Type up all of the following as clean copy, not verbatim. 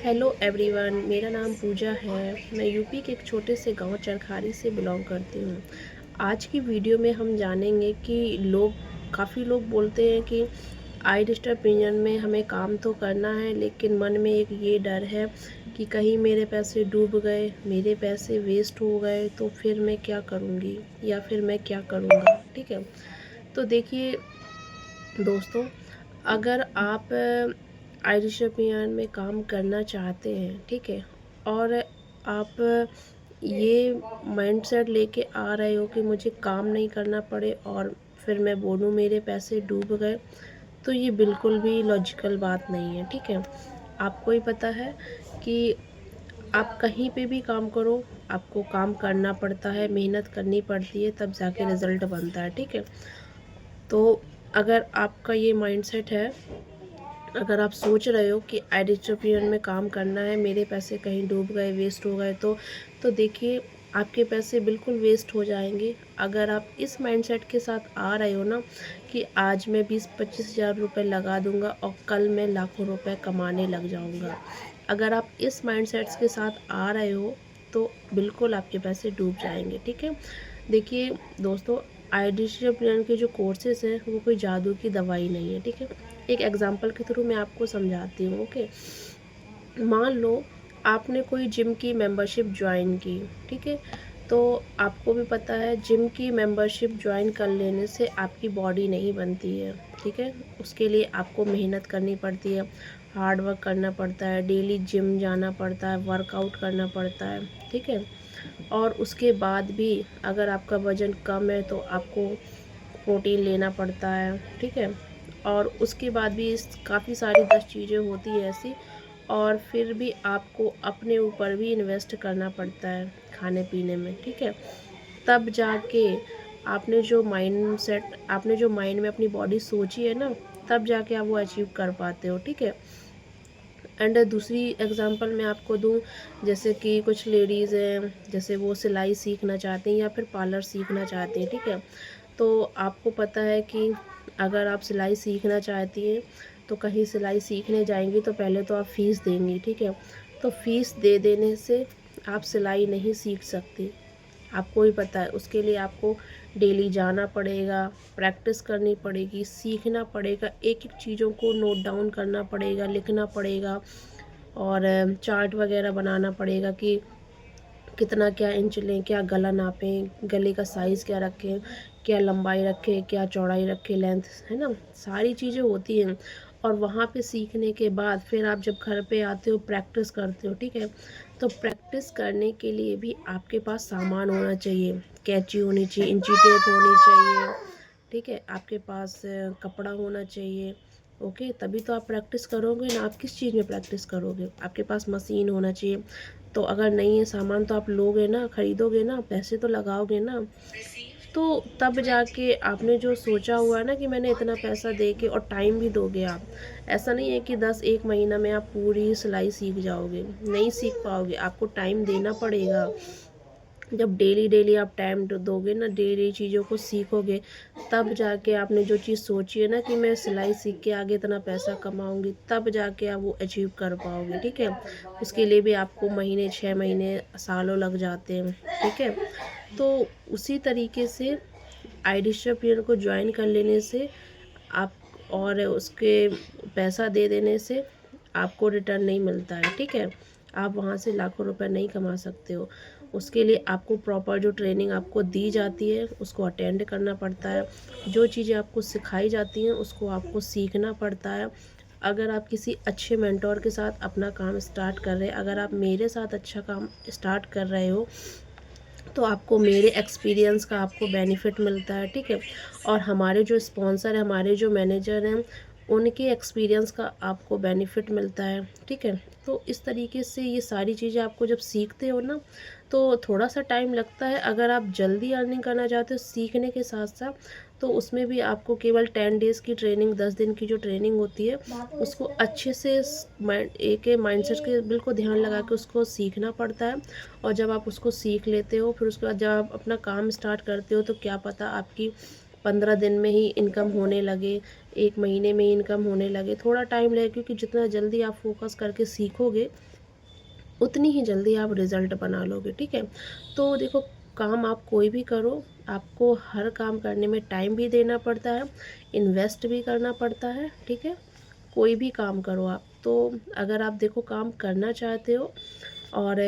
Hello everyone, मेरा नाम पूजा है। मैं यूपी के एक छोटे से गांव चरखारी से बिलोंग करती हूँ। आज की वीडियो में हम जानेंगे कि काफ़ी लोग बोलते हैं कि आई डिस्टर्बियन में हमें काम तो करना है, लेकिन मन में एक ये डर है कि कहीं मेरे पैसे डूब गए, मेरे पैसे वेस्ट हो गए तो फिर मैं क्या करूँगी या फिर मैं क्या करूँगा। ठीक है, तो देखिए दोस्तों, अगर आप आइरिश अभियान में काम करना चाहते हैं, ठीक है, और आप ये माइंडसेट लेके आ रहे हो कि मुझे काम नहीं करना पड़े और फिर मैं बोलूँ मेरे पैसे डूब गए, तो ये बिल्कुल भी लॉजिकल बात नहीं है। ठीक है, आपको ही पता है कि आप कहीं पे भी काम करो, आपको काम करना पड़ता है, मेहनत करनी पड़ती है, तब जाके रिज़ल्ट बनता है। ठीक है, तो अगर आपका ये माइंडसेट है, अगर आप सोच रहे हो कि एडिटोपियन में काम करना है, मेरे पैसे कहीं डूब गए, वेस्ट हो गए, तो देखिए आपके पैसे बिल्कुल वेस्ट हो जाएंगे। अगर आप इस माइंडसेट के साथ आ रहे हो ना कि आज मैं 20-25 हज़ार रुपये लगा दूंगा और कल मैं लाखों रुपए कमाने लग जाऊंगा, अगर आप इस माइंडसेट के साथ आ रहे हो तो बिल्कुल आपके पैसे डूब जाएंगे। ठीक है, देखिए दोस्तों, आइडिशियन के जो कोर्सेज हैं वो कोई जादू की दवाई नहीं है। ठीक है, एक एग्जांपल के थ्रू मैं आपको समझाती हूँ। ओके, मान लो आपने कोई जिम की मेंबरशिप ज्वाइन की, ठीक है, तो आपको भी पता है जिम की मेंबरशिप ज्वाइन कर लेने से आपकी बॉडी नहीं बनती है। ठीक है, उसके लिए आपको मेहनत करनी पड़ती है, हार्ड वर्क करना पड़ता है, डेली जिम जाना पड़ता है, वर्कआउट करना पड़ता है। ठीक है, और उसके बाद भी अगर आपका वज़न कम है तो आपको प्रोटीन लेना पड़ता है। ठीक है, और उसके बाद भी इस काफ़ी सारी 10 चीज़ें होती है ऐसी, और फिर भी आपको अपने ऊपर भी इन्वेस्ट करना पड़ता है खाने पीने में। ठीक है, तब जाके आपने जो माइंड में अपनी बॉडी सोची है ना, तब जाके आप वो अचीव कर पाते हो। ठीक है, एंड दूसरी एग्जांपल मैं आपको दूं, जैसे कि कुछ लेडीज़ हैं, जैसे वो सिलाई सीखना चाहती हैं या फिर पार्लर सीखना चाहती हैं। ठीक है, तो आपको पता है कि अगर आप सिलाई सीखना चाहती हैं तो कहीं सिलाई सीखने जाएंगी तो पहले तो आप फ़ीस देंगी। ठीक है, तो फ़ीस दे देने से आप सिलाई नहीं सीख सकती, आपको ही पता है। उसके लिए आपको डेली जाना पड़ेगा, प्रैक्टिस करनी पड़ेगी, सीखना पड़ेगा, एक एक चीज़ों को नोट डाउन करना पड़ेगा, लिखना पड़ेगा, और चार्ट वगैरह बनाना पड़ेगा कि कितना क्या इंच लें, क्या गला नापें, गले का साइज़ क्या रखें, क्या लंबाई रखें, क्या चौड़ाई रखें, लेंथ, है ना, सारी चीज़ें होती हैं। और वहाँ पे सीखने के बाद फिर आप जब घर पे आते हो प्रैक्टिस करते हो। ठीक है, तो प्रैक्टिस करने के लिए भी आपके पास सामान होना चाहिए, कैंची होनी चाहिए, इंची टेप होनी चाहिए। ठीक है, आपके पास कपड़ा होना चाहिए। ओके, तभी तो आप प्रैक्टिस करोगे ना। आप किस चीज़ में प्रैक्टिस करोगे, आपके पास मशीन होना चाहिए। तो अगर नहीं है सामान तो आप लोगे ना, खरीदोगे ना, पैसे तो लगाओगे ना, तो तब जाके आपने जो सोचा हुआ है ना कि मैंने इतना पैसा दे के, और टाइम भी दोगे आप। ऐसा नहीं है कि 10 एक महीना में आप पूरी सिलाई सीख जाओगे, नहीं सीख पाओगे, आपको टाइम देना पड़ेगा। जब डेली डेली आप टाइम दोगे ना, डेली चीज़ों को सीखोगे, तब जाके आपने जो चीज़ सोची है ना कि मैं सिलाई सीख के आगे इतना पैसा कमाऊंगी, तब जाके आप वो अचीव कर पाओगे। ठीक है, उसके लिए भी आपको महीने, 6 महीने, सालों लग जाते हैं। ठीक है, तो उसी तरीके से आईडिशा को ज्वाइन कर लेने से आप, और उसके पैसा दे देने से आपको रिटर्न नहीं मिलता है। ठीक है, आप वहाँ से लाखों रुपए नहीं कमा सकते हो। उसके लिए आपको प्रॉपर जो ट्रेनिंग आपको दी जाती है उसको अटेंड करना पड़ता है, जो चीज़ें आपको सिखाई जाती हैं उसको आपको सीखना पड़ता है। अगर आप किसी अच्छे मेंटोर के साथ अपना काम स्टार्ट कर रहे हैं, अगर आप मेरे साथ अच्छा काम स्टार्ट कर रहे हो, तो आपको मेरे एक्सपीरियंस का आपको बेनिफिट मिलता है। ठीक है, और हमारे जो स्पॉन्सर हैं, हमारे जो मैनेजर हैं, उनके एक्सपीरियंस का आपको बेनिफिट मिलता है। ठीक है, तो इस तरीके से ये सारी चीज़ें आपको जब सीखते हो ना, तो थोड़ा सा टाइम लगता है। अगर आप जल्दी अर्निंग करना चाहते हो सीखने के साथ साथ, तो उसमें भी आपको केवल 10 डेज़ की ट्रेनिंग, 10 दिन की जो ट्रेनिंग होती है, उसको अच्छे से एक माइंडसेट के बिल्कुल ध्यान लगा के उसको सीखना पड़ता है। और जब आप उसको सीख लेते हो, फिर उसके बाद जब आप अपना काम स्टार्ट करते हो, तो क्या पता आपकी 15 दिन में ही इनकम होने लगे, 1 महीने में ही इनकम होने लगे, थोड़ा टाइम लगेगा, क्योंकि जितना जल्दी आप फोकस करके सीखोगे उतनी ही जल्दी आप रिज़ल्ट बना लोगे, ठीक है। तो देखो, काम आप कोई भी करो, आपको हर काम करने में टाइम भी देना पड़ता है, इन्वेस्ट भी करना पड़ता है, ठीक है। कोई भी काम करो आप, तो अगर आप देखो काम करना चाहते हो और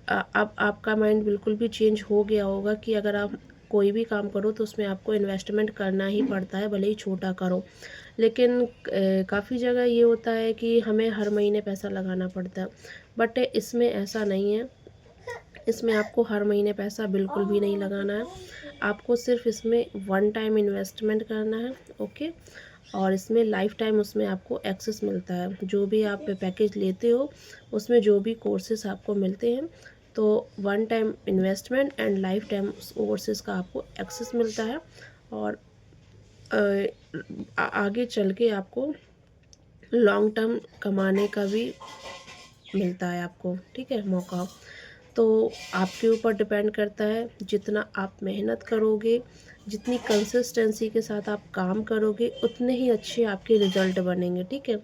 अब आपका माइंड बिल्कुल भी चेंज हो गया होगा कि अगर आप कोई भी काम करो तो उसमें आपको इन्वेस्टमेंट करना ही पड़ता है, भले ही छोटा करो। लेकिन काफ़ी जगह ये होता है कि हमें हर महीने पैसा लगाना पड़ता है, बट इसमें ऐसा नहीं है। इसमें आपको हर महीने पैसा बिल्कुल भी नहीं लगाना है, आपको सिर्फ इसमें वन टाइम इन्वेस्टमेंट करना है, ओके। और इसमें लाइफ टाइम उसमें आपको एक्सेस मिलता है, जो भी आप पैकेज लेते हो उसमें जो भी कोर्सेज आपको मिलते हैं, तो one time investment and life time उस कोर्सेज का आपको एक्सेस मिलता है। और आगे चल के आपको लॉन्ग टर्म कमाने का भी मिलता है आपको, ठीक है, मौका। तो आपके ऊपर डिपेंड करता है, जितना आप मेहनत करोगे, जितनी कंसिस्टेंसी के साथ आप काम करोगे, उतने ही अच्छे आपके रिज़ल्ट बनेंगे, ठीक है।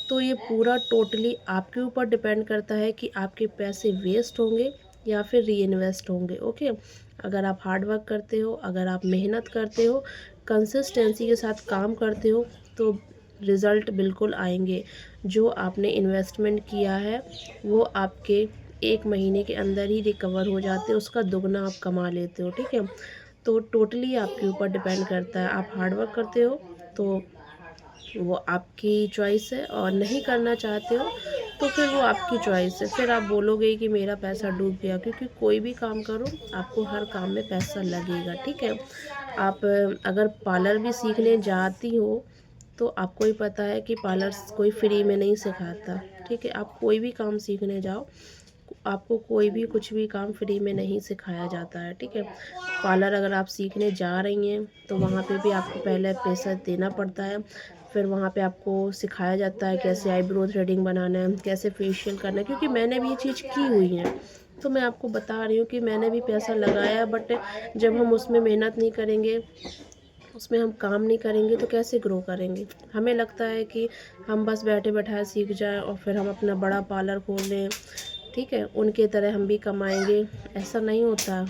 तो ये पूरा टोटली आपके ऊपर डिपेंड करता है कि आपके पैसे वेस्ट होंगे या फिर रीइन्वेस्ट होंगे, ओके। अगर आप हार्ड वर्क करते हो, अगर आप मेहनत करते हो, कंसिस्टेंसी के साथ काम करते हो, तो रिज़ल्ट बिल्कुल आएंगे। जो आपने इन्वेस्टमेंट किया है वो आपके 1 महीने के अंदर ही रिकवर हो जाते हैं, उसका दुगना आप कमा लेते हो, ठीक है। तो टोटली आपके ऊपर डिपेंड करता है, आप हार्ड वर्क करते हो तो वो आपकी चॉइस है, और नहीं करना चाहते हो तो फिर वो आपकी चॉइस है। फिर आप बोलोगे कि मेरा पैसा डूब गया, क्योंकि कोई भी काम करो आपको हर काम में पैसा लगेगा, ठीक है। आप अगर पार्लर भी सीखने जाती हो तो आपको ही पता है कि पार्लर कोई फ्री में नहीं सिखाता, ठीक है। आप कोई भी काम सीखने जाओ, आपको कोई भी कुछ भी काम फ्री में नहीं सिखाया जाता है, ठीक है। पार्लर अगर आप सीखने जा रही हैं तो वहाँ पे भी आपको पहले पैसा देना पड़ता है, फिर वहाँ पे आपको सिखाया जाता है कैसे आईब्रो थ्रेडिंग बनाना है, कैसे फेशियल करना है, क्योंकि मैंने भी ये चीज़ की हुई है। तो मैं आपको बता रही हूँ कि मैंने भी पैसा लगाया, बट जब हम उसमें मेहनत नहीं करेंगे, उसमें हम काम नहीं करेंगे तो कैसे ग्रो करेंगे। हमें लगता है कि हम बस बैठे बैठाए सीख जाएं और फिर हम अपना बड़ा पार्लर खोल लें, ठीक है, उनके तरह हम भी कमाएंगे। ऐसा नहीं होता,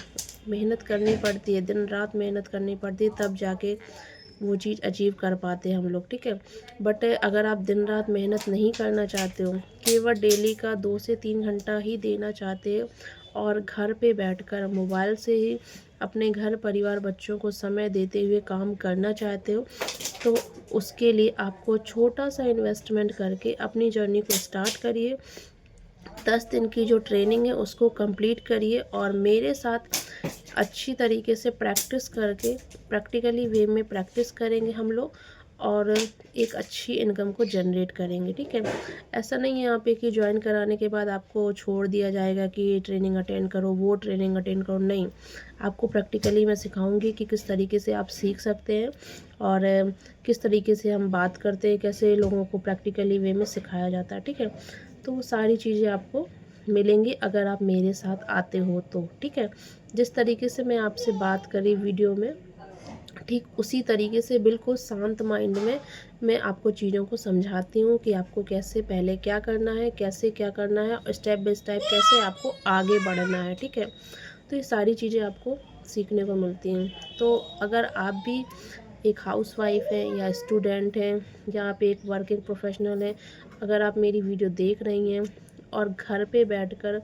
मेहनत करनी पड़ती है, दिन रात मेहनत करनी पड़ती है, तब जाके वो चीज़ अचीव कर पाते हैं हम लोग, ठीक है। बट अगर आप दिन रात मेहनत नहीं करना चाहते हो, केवल डेली का 2 से 3 घंटा ही देना चाहते हो और घर पे बैठकर मोबाइल से ही अपने घर परिवार बच्चों को समय देते हुए काम करना चाहते हो, तो उसके लिए आपको छोटा सा इन्वेस्टमेंट करके अपनी जर्नी को स्टार्ट करिए। 10 दिन की जो ट्रेनिंग है उसको कंप्लीट करिए और मेरे साथ अच्छी तरीके से प्रैक्टिस करके, प्रैक्टिकली वे में प्रैक्टिस करेंगे हम लोग और एक अच्छी इनकम को जनरेट करेंगे, ठीक है। ऐसा नहीं है यहाँ पे कि ज्वाइन कराने के बाद आपको छोड़ दिया जाएगा कि ये ट्रेनिंग अटेंड करो, वो ट्रेनिंग अटेंड करो, नहीं। आपको प्रैक्टिकली मैं सिखाऊंगी कि किस तरीके से आप सीख सकते हैं और किस तरीके से हम बात करते हैं, कैसे लोगों को प्रैक्टिकली वे में सिखाया जाता है, ठीक है। तो वो सारी चीज़ें आपको मिलेंगी अगर आप मेरे साथ आते हो तो, ठीक है। जिस तरीके से मैं आपसे बात करी वीडियो में, ठीक उसी तरीके से बिल्कुल शांत माइंड में मैं आपको चीज़ों को समझाती हूँ कि आपको कैसे पहले क्या करना है, कैसे क्या करना है और स्टेप बाय स्टेप कैसे आपको आगे बढ़ना है, ठीक है। तो ये सारी चीज़ें आपको सीखने को मिलती हैं। तो अगर आप भी एक हाउसवाइफ हैं या स्टूडेंट हैं या आप एक वर्किंग प्रोफेशनल हैं, अगर आप मेरी वीडियो देख रही हैं और घर पे बैठकर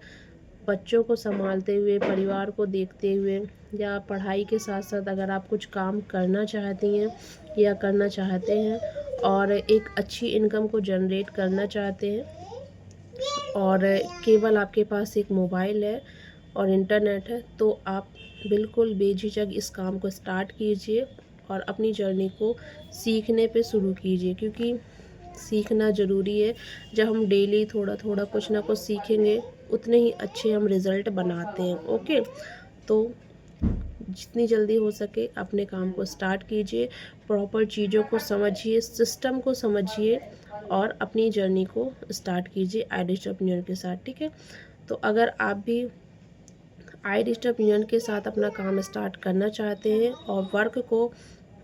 बच्चों को संभालते हुए, परिवार को देखते हुए या पढ़ाई के साथ साथ अगर आप कुछ काम करना चाहती हैं या करना चाहते हैं और एक अच्छी इनकम को जनरेट करना चाहते हैं और केवल आपके पास एक मोबाइल है और इंटरनेट है, तो आप बिल्कुल बेझिझक इस काम को स्टार्ट कीजिए और अपनी जर्नी को सीखने पे शुरू कीजिए, क्योंकि सीखना ज़रूरी है। जब हम डेली थोड़ा थोड़ा कुछ ना कुछ सीखेंगे उतने ही अच्छे हम रिज़ल्ट बनाते हैं, ओके। तो जितनी जल्दी हो सके अपने काम को स्टार्ट कीजिए, प्रॉपर चीज़ों को समझिए, सिस्टम को समझिए और अपनी जर्नी को स्टार्ट कीजिए आईडिस्टरप्रेन्योर के साथ, ठीक है। तो अगर आप भी आईडिस्टरप्रेन्योर के साथ अपना काम स्टार्ट करना चाहते हैं और वर्क को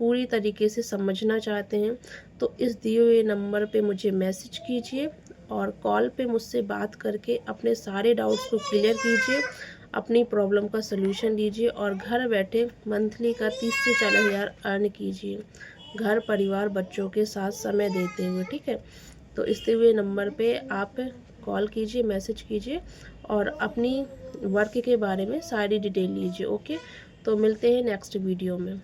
पूरी तरीके से समझना चाहते हैं तो इस दिए हुए नंबर पे मुझे मैसेज कीजिए और कॉल पे मुझसे बात करके अपने सारे डाउट्स को क्लियर कीजिए, अपनी प्रॉब्लम का सलूशन लीजिए और घर बैठे मंथली का 30 से 40 हज़ार अर्न कीजिए, घर परिवार बच्चों के साथ समय देते हुए। ठीक है, तो इस दिए हुए नंबर पे आप कॉल कीजिए, मैसेज कीजिए और अपनी वर्क के बारे में सारी डिटेल लीजिए। ओके, तो मिलते हैं नेक्स्ट वीडियो में।